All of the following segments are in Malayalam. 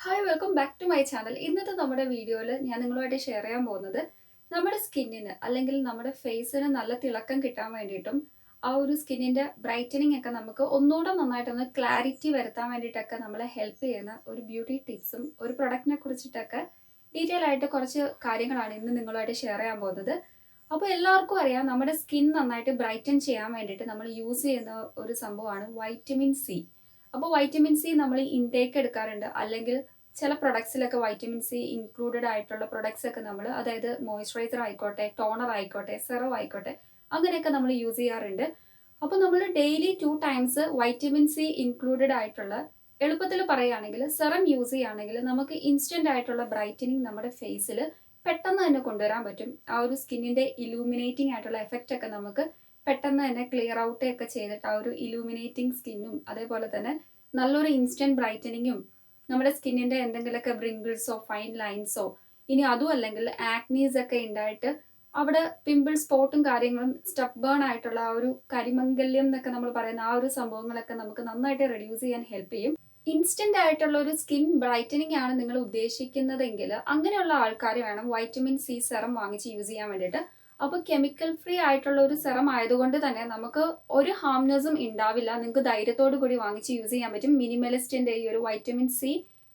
Hi welcome back to my channel. ഇന്നത്തെ നമ്മുടെ വീഡിയോയിൽ ഞാൻ നിങ്ങളുമായിട്ട് ഷെയർ ചെയ്യാൻ പോകുന്നത് നമ്മുടെ സ്കിന്നിന് അല്ലെങ്കിൽ നമ്മുടെ ഫേസിന് നല്ല തിളക്കം കിട്ടാൻ വേണ്ടിയിട്ടും ആ ഒരു സ്കിന്നിൻ്റെ ബ്രൈറ്റനിങ് ഒക്കെ നമുക്ക് ഒന്നുകൂടെ നന്നായിട്ടൊന്ന് ക്ലാരിറ്റി വരുത്താൻ വേണ്ടിയിട്ടൊക്കെ നമ്മളെ ഹെൽപ്പ് ചെയ്യുന്ന ഒരു ബ്യൂട്ടി ടിപ്സും ഒരു പ്രൊഡക്റ്റിനെ കുറിച്ചിട്ടൊക്കെ ഡീറ്റെയിൽ ആയിട്ട് കുറച്ച് കാര്യങ്ങളാണ് ഇന്ന് നിങ്ങളുമായിട്ട് ഷെയർ ചെയ്യാൻ പോകുന്നത്. അപ്പോൾ എല്ലാവർക്കും അറിയാം നമ്മുടെ സ്കിൻ നന്നായിട്ട് ബ്രൈറ്റൻ ചെയ്യാൻ വേണ്ടിയിട്ട് നമ്മൾ യൂസ് ചെയ്യുന്ന ഒരു സംഭവമാണ് വൈറ്റമിൻ സി. അപ്പോൾ വൈറ്റമിൻ സി നമ്മൾ ഇൻടേക്ക് എടുക്കാറുണ്ട്, അല്ലെങ്കിൽ ചില പ്രൊഡക്ട്സിലൊക്കെ വൈറ്റമിൻ സി ഇൻക്ലൂഡഡ് ആയിട്ടുള്ള പ്രൊഡക്ട്സ് ഒക്കെ നമ്മൾ, അതായത് മോയ്സ്ചറൈസർ ആയിക്കോട്ടെ, ടോണർ ആയിക്കോട്ടെ, സെറം ആയിക്കോട്ടെ, അങ്ങനെയൊക്കെ നമ്മൾ യൂസ് ചെയ്യാറുണ്ട്. അപ്പോൾ നമ്മൾ daily 2 times vitamin C included ആയിട്ടുള്ള, എളുപ്പത്തിൽ പറയുകയാണെങ്കിൽ സെറം യൂസ് ചെയ്യുകയാണെങ്കിൽ നമുക്ക് ഇൻസ്റ്റന്റ് ആയിട്ടുള്ള ബ്രൈറ്റനിങ് നമ്മുടെ ഫേസിൽ പെട്ടെന്ന് തന്നെ കൊണ്ടുവരാൻ പറ്റും. ആ ഒരു സ്കിന്നിന്റെ ഇലൂമിനേറ്റിംഗ് ആയിട്ടുള്ള എഫക്റ്റ് ഒക്കെ നമുക്ക് പെട്ടെന്ന് തന്നെ ക്ലിയർ ഔട്ട് ഒക്കെ ചെയ്തിട്ട് ആ ഒരു ഇലൂമിനേറ്റിംഗ് സ്കിന്നും അതേപോലെ തന്നെ നല്ലൊരു ഇൻസ്റ്റന്റ് ബ്രൈറ്റനിങ്ങും നമ്മുടെ സ്കിന്നിന്റെ എന്തെങ്കിലുമൊക്കെ ബ്രിങ്കിൾസോ ഫൈൻ ലൈൻസോ, ഇനി അതും അല്ലെങ്കിൽ ആക്നീസ് ഒക്കെ ഉണ്ടായിട്ട് അവിടെ പിമ്പിൾ സ്പോട്ടും കാര്യങ്ങളും സ്റ്റബ് ബേൺ ആയിട്ടുള്ള ആ ഒരു കരിമംഗല്യം എന്നൊക്കെ നമ്മൾ പറയുന്ന ആ ഒരു സംഭവങ്ങളൊക്കെ നമുക്ക് നന്നായിട്ട് റെഡ്യൂസ് ചെയ്യാൻ ഹെൽപ്പ് ചെയ്യും. ഇൻസ്റ്റന്റ് ആയിട്ടുള്ള ഒരു സ്കിൻ ബ്രൈറ്റനിങ് ആണ് നിങ്ങൾ ഉദ്ദേശിക്കുന്നതെങ്കിൽ അങ്ങനെയുള്ള ആൾക്കാർ വേണം വൈറ്റമിൻ സി സെറം വാങ്ങിച്ച് യൂസ് ചെയ്യാൻ വേണ്ടിയിട്ട്. അപ്പോൾ കെമിക്കൽ ഫ്രീ ആയിട്ടുള്ള ഒരു സെറം ആയതുകൊണ്ട് തന്നെ നമുക്ക് ഒരു ഹാംനെസ്സും ഉണ്ടാവില്ല. നിങ്ങൾക്ക് ധൈര്യത്തോടു കൂടി വാങ്ങിച്ച് യൂസ് ചെയ്യാൻ പറ്റും. മിനിമലിസ്റ്റിന്റെ ഈ ഒരു വൈറ്റമിൻ സി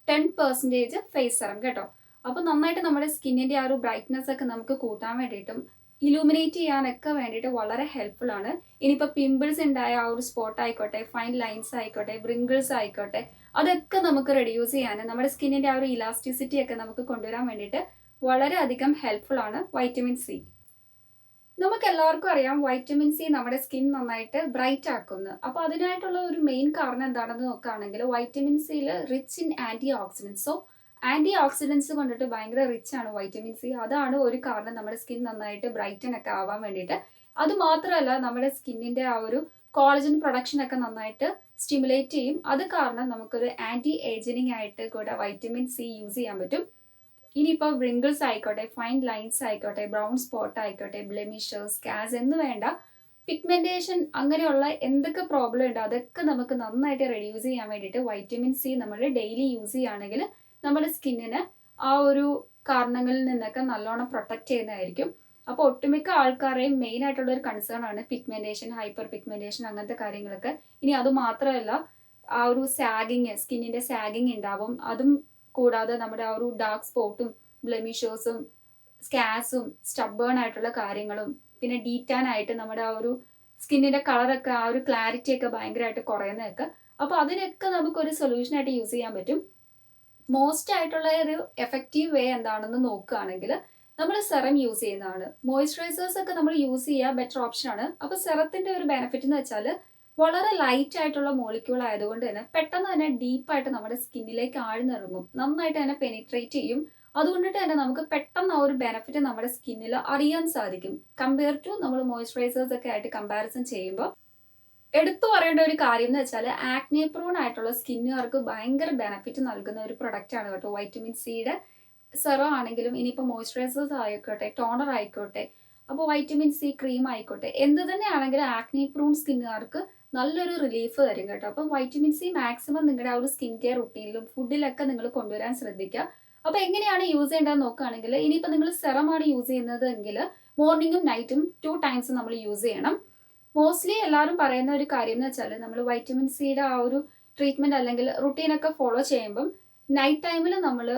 10% ഫേസ് സെറം കേട്ടോ. അപ്പോൾ നന്നായിട്ട് നമ്മുടെ സ്കിന്നിന്റെ ആ ഒരു ബ്രൈറ്റ്നെസ് ഒക്കെ നമുക്ക് കൂട്ടാൻ വേണ്ടിയിട്ടും ഇലൂമിനേറ്റ് ചെയ്യാനൊക്കെ വേണ്ടിയിട്ട് വളരെ ഹെൽപ്ഫുൾ ആണ്. ഇനിയിപ്പോൾ പിമ്പിൾസ് ഉണ്ടായ ആ ഒരു സ്പോട്ട് ആയിക്കോട്ടെ, ഫൈൻ ലൈൻസ് ആയിക്കോട്ടെ, ബ്രിങ്കിൾസ് ആയിക്കോട്ടെ, അതൊക്കെ നമുക്ക് റെഡ്യൂസ് ചെയ്യാൻ, നമ്മുടെ സ്കിന്നിന്റെ ആ ഒരു ഇലാസ്റ്റിസിറ്റി ഒക്കെ നമുക്ക് കൊണ്ടുവരാൻ വേണ്ടിയിട്ട് വളരെയധികം ഹെൽപ്ഫുൾ ആണ് വൈറ്റമിൻ സി. നമുക്ക് എല്ലാവർക്കും അറിയാം വൈറ്റമിൻ സി നമ്മുടെ സ്കിൻ നന്നായിട്ട് ബ്രൈറ്റ് ആക്കുന്നു. അപ്പോൾ അതിനായിട്ടുള്ള ഒരു മെയിൻ കാരണം എന്താണെന്ന് നോക്കുകയാണെങ്കിൽ വൈറ്റമിൻ സിയിൽ rich in antioxidants. So antioxidants കൊണ്ടിട്ട് ഭയങ്കര റിച്ച് ആണ് വൈറ്റമിൻ സി. അതാണ് ഒരു കാരണം നമ്മുടെ സ്കിൻ നന്നായിട്ട് ബ്രൈറ്റൻ ഒക്കെ ആവാൻ വേണ്ടിയിട്ട്. അത് മാത്രമല്ല നമ്മുടെ സ്കിന്നിന്റെ ആ ഒരു കോളജൻ പ്രൊഡക്ഷൻ ഒക്കെ നന്നായിട്ട് സ്റ്റിമുലേറ്റ് ചെയ്യും. അത് കാരണം നമുക്കൊരു ആന്റി ഏജിനിങ് ആയിട്ട് കൂടെ വൈറ്റമിൻ സി യൂസ് ചെയ്യാൻ പറ്റും. ഇനിയിപ്പോൾ റിങ്കിൾസ് ആയിക്കോട്ടെ, ഫൈൻ ലൈൻസ് ആയിക്കോട്ടെ, ബ്രൗൺ സ്പോട്ട് ആയിക്കോട്ടെ, ബ്ലെമിഷസ്, സ്കാസ് എന്ന് വേണ്ട പിഗ്മെന്റേഷൻ, അങ്ങനെയുള്ള എന്തൊക്കെ പ്രോബ്ലം ഉണ്ട് അതൊക്കെ നമുക്ക് നന്നായിട്ട് റെഡ്യൂസ് ചെയ്യാൻ വേണ്ടിയിട്ട് വൈറ്റമിൻ സി നമ്മൾ ഡെയിലി യൂസ് ചെയ്യുകയാണെങ്കിൽ നമ്മുടെ സ്കിന്നിന് ആ ഒരു കാരണങ്ങളിൽ നിന്നൊക്കെ നല്ലോണം പ്രൊട്ടക്ട് ചെയ്യുന്നതായിരിക്കും. അപ്പോൾ ഒട്ടുമിക്ക ആൾക്കാരെയും മെയിൻ ആയിട്ടുള്ള ഒരു കൺസേൺ ആണ് പിഗ്മെന്റേഷൻ, ഹൈപ്പർ പിഗ്മെന്റേഷൻ, അങ്ങനത്തെ കാര്യങ്ങളൊക്കെ. ഇനി അത് മാത്രമല്ല, ആ ഒരു സാഗിങ്, സ്കിന്നിന്റെ സാഗിങ് ഉണ്ടാവും. അതും കൂടാതെ നമ്മുടെ ആ ഒരു ഡാർക്ക് സ്പോട്ടും ബ്ലെമിഷേഴ്സും സ്കാസും സ്റ്റബേൺ ആയിട്ടുള്ള കാര്യങ്ങളും, പിന്നെ ഡീറ്റാൻ ആയിട്ട് നമ്മുടെ ആ ഒരു സ്കിന്നിന്റെ കളറൊക്കെ, ആ ഒരു ക്ലാരിറ്റി ഒക്കെ ഭയങ്കരമായിട്ട് കുറയുന്നതൊക്കെ. അപ്പോൾ അതിനൊക്കെ നമുക്കൊരു സൊല്യൂഷൻ ആയിട്ട് യൂസ് ചെയ്യാൻ പറ്റും. മോസ്റ്റ് ആയിട്ടുള്ള ഒരു എഫക്റ്റീവ് വേ എന്താണെന്ന് നോക്കുകയാണെങ്കിൽ നമ്മൾ സെറം യൂസ് ചെയ്യുന്നതാണ്. മോയ്സ്ചറൈസേഴ്സ് ഒക്കെ നമ്മൾ യൂസ് ചെയ്യുക ബെറ്റർ ഓപ്ഷൻ ആണ്. അപ്പോൾ സെറത്തിന്റെ ഒരു ബെനിഫിറ്റ് എന്ന് വെച്ചാൽ വളരെ ലൈറ്റ് ആയിട്ടുള്ള മോളിക്യൂൾ ആയതുകൊണ്ട് തന്നെ പെട്ടെന്ന് തന്നെ ഡീപ്പായിട്ട് നമ്മുടെ സ്കിന്നിലേക്ക് ആഴ്ന്നിറങ്ങും, നന്നായിട്ട് തന്നെ പെനിട്രേറ്റ് ചെയ്യും. അതുകൊണ്ടിട്ട് തന്നെ നമുക്ക് പെട്ടെന്ന് ആ ഒരു ബെനിഫിറ്റ് നമ്മുടെ സ്കിന്നിൽ അറിയാൻ സാധിക്കും, കമ്പയർ ടു നമ്മൾ മോയ്സ്ചറൈസേഴ്സ് ഒക്കെ ആയിട്ട് കമ്പാരിസൺ ചെയ്യുമ്പോൾ. എടുത്തു പറയേണ്ട ഒരു കാര്യം എന്ന് വെച്ചാൽ ആക്നെ പ്രോൺ ആയിട്ടുള്ള സ്കിന്നുകാർക്ക് ഭയങ്കര ബെനിഫിറ്റ് നൽകുന്ന ഒരു പ്രൊഡക്റ്റ് ആണ് കേട്ടോ വൈറ്റമിൻ സിയുടെ സെറം ആണെങ്കിലും, ഇനിയിപ്പോൾ മോയ്സ്ചറൈസേഴ്സ് ആയിക്കോട്ടെ, ടോണർ ആയിക്കോട്ടെ, അപ്പോൾ വൈറ്റമിൻ സി ക്രീം ആയിക്കോട്ടെ, എന്ത് തന്നെയാണെങ്കിലും ആക്നെ പ്രൂൺ സ്കിന്നുകാർക്ക് നല്ലൊരു റിലീഫ് തരും കേട്ടോ. അപ്പം വൈറ്റമിൻ സി മാക്സിമം നിങ്ങളുടെ ആ ഒരു സ്കിൻ കെയർ റുട്ടീനിലും ഫുഡിലൊക്കെ നിങ്ങൾ കൊണ്ടുവരാൻ ശ്രദ്ധിക്കുക. അപ്പോൾ എങ്ങനെയാണ് യൂസ് ചെയ്യേണ്ടതെന്ന് നോക്കുകയാണെങ്കിൽ, ഇനിയിപ്പോൾ നിങ്ങൾ സെറമാണ് യൂസ് ചെയ്യുന്നത് എങ്കിൽ മോർണിംഗും നൈറ്റും 2 ടൈംസ് നമ്മൾ യൂസ് ചെയ്യണം. മോസ്റ്റ്ലി എല്ലാവരും പറയുന്ന ഒരു കാര്യം എന്ന് വെച്ചാൽ നമ്മൾ വൈറ്റമിൻ സിയുടെ ആ ഒരു ട്രീറ്റ്മെന്റ് അല്ലെങ്കിൽ റുട്ടീനൊക്കെ ഫോളോ ചെയ്യുമ്പം നൈറ്റ് ടൈമിൽ നമ്മൾ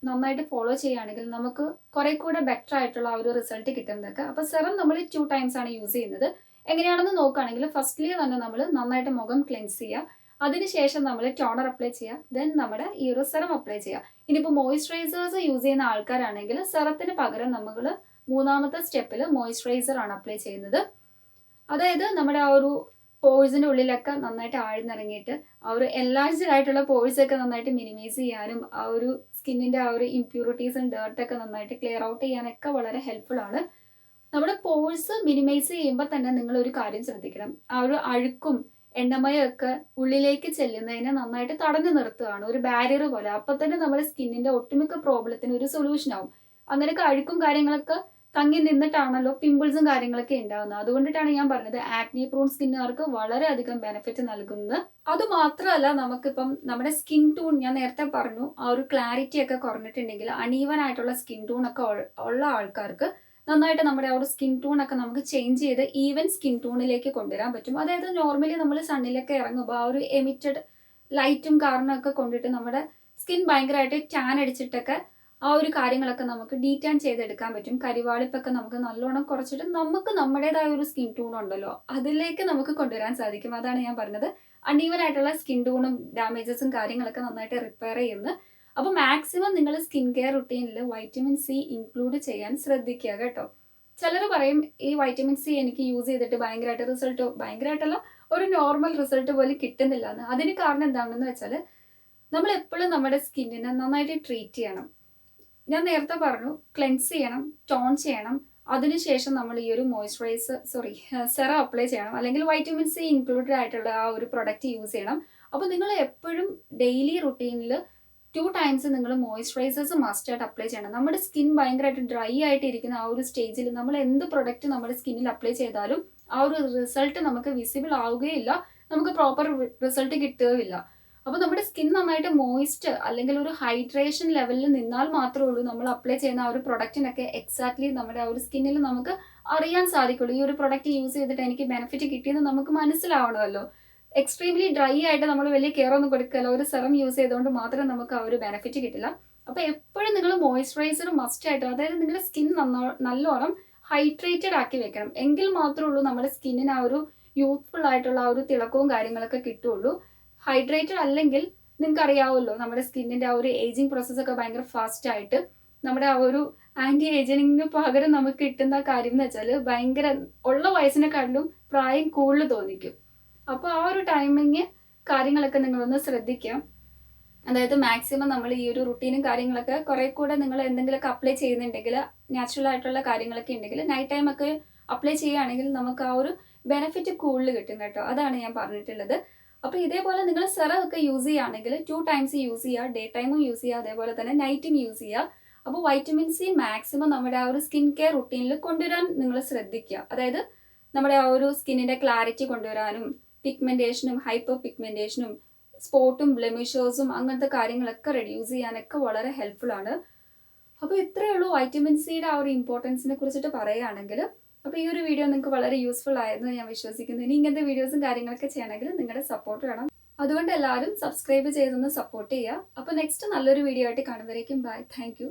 നന്നായിട്ട് ഫോളോ ചെയ്യുകയാണെങ്കിൽ നമുക്ക് കുറെ കൂടെ ബെറ്റർ ആയിട്ടുള്ള ആ ഒരു റിസൾട്ട് കിട്ടുന്നതൊക്കെ. അപ്പോൾ സെറം നമ്മൾ 2 ടൈംസ് ആണ് യൂസ് ചെയ്യുന്നത്. എങ്ങനെയാണെന്ന് നോക്കുകയാണെങ്കിൽ ഫസ്റ്റ്ലി തന്നെ നമ്മൾ നന്നായിട്ട് മുഖം ക്ലെൻസ് ചെയ്യുക, അതിനുശേഷം നമ്മൾ ടോണർ അപ്ലൈ ചെയ്യുക, ദെൻ നമ്മുടെ ഈ ഒരു സെറം അപ്ലൈ ചെയ്യുക. ഇനിയിപ്പോൾ മോയ്സ്ചറൈസേഴ്സ് യൂസ് ചെയ്യുന്ന ആൾക്കാരാണെങ്കിൽ സെറത്തിന് പകരം നമ്മൾ മൂന്നാമത്തെ സ്റ്റെപ്പിൽ മോയ്സ്ചറൈസർ ആണ് അപ്ലൈ ചെയ്യുന്നത്. അതായത് നമ്മുടെ ആ ഒരു പോഴ്സിന്റെ ഉള്ളിലൊക്കെ നന്നായിട്ട് ആഴ്ന്നിറങ്ങിയിട്ട് ആ ഒരു എൻലാർജ്ഡ് ആയിട്ടുള്ള പോഴ്സ് ഒക്കെ നന്നായിട്ട് മിനിമൈസ് ചെയ്യാനും ആ ഒരു സ്കിന്നിന്റെ ആ ഒരു ഇംപ്യൂരിറ്റീസും ഡേർട്ടൊക്കെ നന്നായിട്ട് ക്ലിയർ ഔട്ട് ചെയ്യാനൊക്കെ വളരെ ഹെൽപ്ഫുൾ ആണ്. നമ്മുടെ പോഴ്സ് മിനിമൈസ് ചെയ്യുമ്പോൾ തന്നെ നിങ്ങൾ ഒരു കാര്യം ശ്രദ്ധിക്കണം, ആ ഒരു അഴുക്കും എണ്ണമയൊക്കെ ഉള്ളിലേക്ക് ചെല്ലുന്നതിനെ നന്നായിട്ട് തടഞ്ഞു നിർത്തുകയാണ്, ഒരു ബാരിയർ പോലെ. അപ്പൊ തന്നെ നമ്മുടെ സ്കിന്നിന്റെ ഒട്ടുമിക്ക പ്രോബ്ലത്തിന് ഒരു സൊല്യൂഷൻ ആവും. അങ്ങനെയൊക്കെ അഴുക്കും കാര്യങ്ങളൊക്കെ തങ്ങി നിന്നിട്ടാണല്ലോ പിമ്പിൾസും കാര്യങ്ങളൊക്കെ ഉണ്ടാകുന്നത്. അതുകൊണ്ടിട്ടാണ് ഞാൻ പറഞ്ഞത് ആക്നി പ്രോൺ സ്കിന്നുകാർക്ക് വളരെയധികം ബെനിഫിറ്റ് നൽകുന്നത്. അതുമാത്രമല്ല, നമുക്കിപ്പം നമ്മുടെ സ്കിൻ ടൂൺ, ഞാൻ നേരത്തെ പറഞ്ഞു, ആ ഒരു ക്ലാരിറ്റി ഒക്കെ കുറഞ്ഞിട്ടുണ്ടെങ്കിൽ, അണീവൻ ആയിട്ടുള്ള സ്കിൻ ടൂൺ ഒക്കെ ഉള്ള ആൾക്കാർക്ക് നന്നായിട്ട് നമ്മുടെ ആ ഒരു സ്കിൻ ടൂൺ ഒക്കെ നമുക്ക് ചേഞ്ച് ചെയ്ത് ഈവൻ സ്കിൻ ടൂണിലേക്ക് കൊണ്ടുവരാൻ പറ്റും. അതായത് നോർമലി നമ്മൾ സണ്ണിലൊക്കെ ഇറങ്ങുമ്പോൾ ആ ഒരു എമിറ്റഡ് ലൈറ്റും കാരണമൊക്കെ കൊണ്ടിട്ട് നമ്മുടെ സ്കിൻ ഭയങ്കരമായിട്ട് ടാൻ അടിച്ചിട്ടൊക്കെ ആ ഒരു കാര്യങ്ങളൊക്കെ നമുക്ക് ഡീറ്റാൻ ചെയ്തെടുക്കാൻ പറ്റും. കരിവാളിപ്പൊക്കെ നമുക്ക് നല്ലോണം കുറച്ചിട്ട് നമുക്ക് നമ്മുടേതായ ഒരു സ്കിൻ ടൂൺ ഉണ്ടല്ലോ, അതിലേക്ക് നമുക്ക് കൊണ്ടുവരാൻ സാധിക്കും. അതാണ് ഞാൻ പറഞ്ഞത്, അൺഈവൻ ആയിട്ടുള്ള സ്കിൻ ടൂണും ഡാമേജസും കാര്യങ്ങളൊക്കെ നന്നായിട്ട് റിപ്പയർ ചെയ്യുന്നത്. അപ്പോൾ മാക്സിമം നിങ്ങൾ സ്കിൻ കെയർ റുട്ടീനിൽ വൈറ്റമിൻ സി ഇൻക്ലൂഡ് ചെയ്യാൻ ശ്രദ്ധിക്കുക കേട്ടോ. ചിലർ പറയും ഈ വൈറ്റമിൻ സി എനിക്ക് യൂസ് ചെയ്തിട്ട് ഭയങ്കരമായിട്ട് റിസൾട്ട്, ഭയങ്കരമായിട്ടല്ല, ഒരു നോർമൽ റിസൾട്ട് പോലും കിട്ടുന്നില്ല എന്ന്. അതിന് കാരണം എന്താണെന്ന് വെച്ചാൽ നമ്മൾ എപ്പോഴും നമ്മുടെ സ്കിന്നിനെ നന്നായിട്ട് ട്രീറ്റ് ചെയ്യണം. ഞാൻ നേരത്തെ പറഞ്ഞു, ക്ലെൻസ് ചെയ്യണം, ടോൺ ചെയ്യണം, അതിനുശേഷം നമ്മൾ ഈ ഒരു സെറം അപ്ലൈ ചെയ്യണം, അല്ലെങ്കിൽ വൈറ്റമിൻ സി ഇൻക്ലൂഡഡ് ആയിട്ടുള്ള ആ ഒരു പ്രൊഡക്റ്റ് യൂസ് ചെയ്യണം. അപ്പോൾ നിങ്ങൾ എപ്പോഴും ഡെയിലി റുട്ടീനിൽ 2 ടൈംസ് നിങ്ങൾ മോയ്സ്ചറൈസേഴ്സ് മസ്റ്റായിട്ട് അപ്ലൈ ചെയ്യണം. നമ്മുടെ സ്കിൻ ഭയങ്കരമായിട്ട് ഡ്രൈ ആയിട്ട് ഇരിക്കുന്ന ആ ഒരു സ്റ്റേജിൽ നമ്മൾ എന്ത് പ്രൊഡക്റ്റ് നമ്മുടെ സ്കിന്നിൽ അപ്ലൈ ചെയ്താലും ആ ഒരു റിസൾട്ട് നമുക്ക് വിസിബിൾ ആവുകയില്ല, നമുക്ക് പ്രോപ്പർ റിസൾട്ട് കിട്ടുകയില്ല. അപ്പോൾ നമ്മുടെ സ്കിൻ നന്നായിട്ട് മോയിസ്റ്റ് അല്ലെങ്കിൽ ഒരു ഹൈഡ്രേഷൻ ലെവലിൽ നിന്നാൽ മാത്രമേ ഉള്ളൂ നമ്മൾ അപ്ലൈ ചെയ്യുന്ന ആ ഒരു പ്രൊഡക്റ്റിനൊക്കെ എക്സാക്ട്ലി നമ്മുടെ ആ ഒരു സ്കിന്നിൽ നമുക്ക് അറിയാൻ സാധിക്കുള്ളൂ. ഈ ഒരു പ്രൊഡക്റ്റ് യൂസ് ചെയ്തിട്ട് എനിക്ക് ബെനിഫിറ്റ് കിട്ടിയെന്ന് നമുക്ക് മനസ്സിലാവണമല്ലോ. എക്സ്ട്രീംലി ഡ്രൈ ആയിട്ട് നമ്മൾ വലിയ കെയർ ഒന്നും കൊടുക്കില്ല, ഒരു സെറം യൂസ് ചെയ്തുകൊണ്ട് മാത്രം നമുക്ക് ആ ഒരു ബെനിഫിറ്റ് കിട്ടില്ല. അപ്പോൾ എപ്പോഴും നിങ്ങൾ മോയ്സ്ചറൈസർ മസ്റ്റ് ആയിട്ട്, അതായത് നിങ്ങളുടെ സ്കിൻ നല്ലോണം ഹൈഡ്രേറ്റഡ് ആക്കി വെക്കണം. എങ്കിൽ മാത്രമേ ഉള്ളൂ നമ്മുടെ സ്കിന്നിന് ആ ഒരു യൂത്ത്ഫുൾ ആയിട്ടുള്ള ആ ഒരു തിളക്കവും കാര്യങ്ങളൊക്കെ കിട്ടുള്ളൂ. ഹൈഡ്രേറ്റഡ് അല്ലെങ്കിൽ നിങ്ങൾക്ക് അറിയാവുമല്ലോ, നമ്മുടെ സ്കിന്നിന്റെ ആ ഒരു ഏജിങ് പ്രോസസ്സൊക്കെ ഭയങ്കര ഫാസ്റ്റ് ആയിട്ട് നമ്മുടെ ആ ഒരു ആന്റി ഏജിങ്ങിന് പകരം നമുക്ക് കിട്ടുന്ന കാര്യം എന്ന് വെച്ചാൽ ഭയങ്കര ഉള്ള വയസ്സിനെക്കാട്ടിലും പ്രായം കൂടുതൽ തോന്നിക്കും. അപ്പോൾ ആ ഒരു ടൈമിങ് കാര്യങ്ങളൊക്കെ നിങ്ങളൊന്ന് ശ്രദ്ധിക്കാം. അതായത് മാക്സിമം നമ്മൾ ഈ ഒരു റുട്ടീനും കാര്യങ്ങളൊക്കെ കുറെ കൂടെ നിങ്ങൾ എന്തെങ്കിലുമൊക്കെ അപ്ലൈ ചെയ്യുന്നുണ്ടെങ്കിൽ, നാച്ചുറൽ ആയിട്ടുള്ള കാര്യങ്ങളൊക്കെ ഉണ്ടെങ്കിൽ നൈറ്റ് ടൈം ഒക്കെ അപ്ലൈ ചെയ്യുകയാണെങ്കിൽ നമുക്ക് ആ ഒരു ബെനിഫിറ്റ് കൂടുതൽ കിട്ടും കേട്ടോ. അതാണ് ഞാൻ പറഞ്ഞിട്ടുള്ളത്. അപ്പോൾ ഇതേപോലെ നിങ്ങൾ സെറം ഒക്കെ യൂസ് ചെയ്യുകയാണെങ്കിൽ 2 ടൈംസ് യൂസ് ചെയ്യുക, ഡേ ടൈമും യൂസ് ചെയ്യുക, അതേപോലെ തന്നെ നൈറ്റും യൂസ് ചെയ്യുക. അപ്പോൾ വൈറ്റമിൻ സി മാക്സിമം നമ്മുടെ ആ ഒരു സ്കിൻ കെയർ റുട്ടീനിൽ കൊണ്ടുവരാൻ നിങ്ങൾ ശ്രദ്ധിക്കുക. അതായത് നമ്മുടെ ആ ഒരു സ്കിന്നിന്റെ ക്ലാരിറ്റി കൊണ്ടുവരാനും പിഗ്മെന്റേഷനും ഹൈപ്പർ പിഗ്മെന്റേഷനും സ്പോട്ടും ബ്ലെമിഷേഴ്സും അങ്ങനത്തെ കാര്യങ്ങളൊക്കെ റെഡ്യൂസ് ചെയ്യാനൊക്കെ വളരെ ഹെൽപ്ഫുൾ ആണ്. അപ്പോൾ ഇത്രയേ ഉള്ളൂ വൈറ്റമിൻ സിയുടെ ആ ഒരു ഇമ്പോർട്ടൻസിനെ കുറിച്ചിട്ട് പറയുകയാണെങ്കിൽ. അപ്പോൾ ഈ ഒരു വീഡിയോ നിങ്ങൾക്ക് വളരെ യൂസ്ഫുൾ ആയെന്ന് ഞാൻ വിശ്വസിക്കുന്നു. ഇനി ഇങ്ങനത്തെ വീഡിയോസും കാര്യങ്ങളൊക്കെ ചെയ്യണമെങ്കിൽ നിങ്ങളുടെ സപ്പോർട്ട് വേണം. അതുകൊണ്ട് എല്ലാവരും സബ്സ്ക്രൈബ് ചെയ്തൊന്ന് സപ്പോർട്ട് ചെയ്യുക. അപ്പോൾ നെക്സ്റ്റ് നല്ലൊരു വീഡിയോ ആയിട്ട് കാണുന്നവരേക്കും ബൈ. Thank you.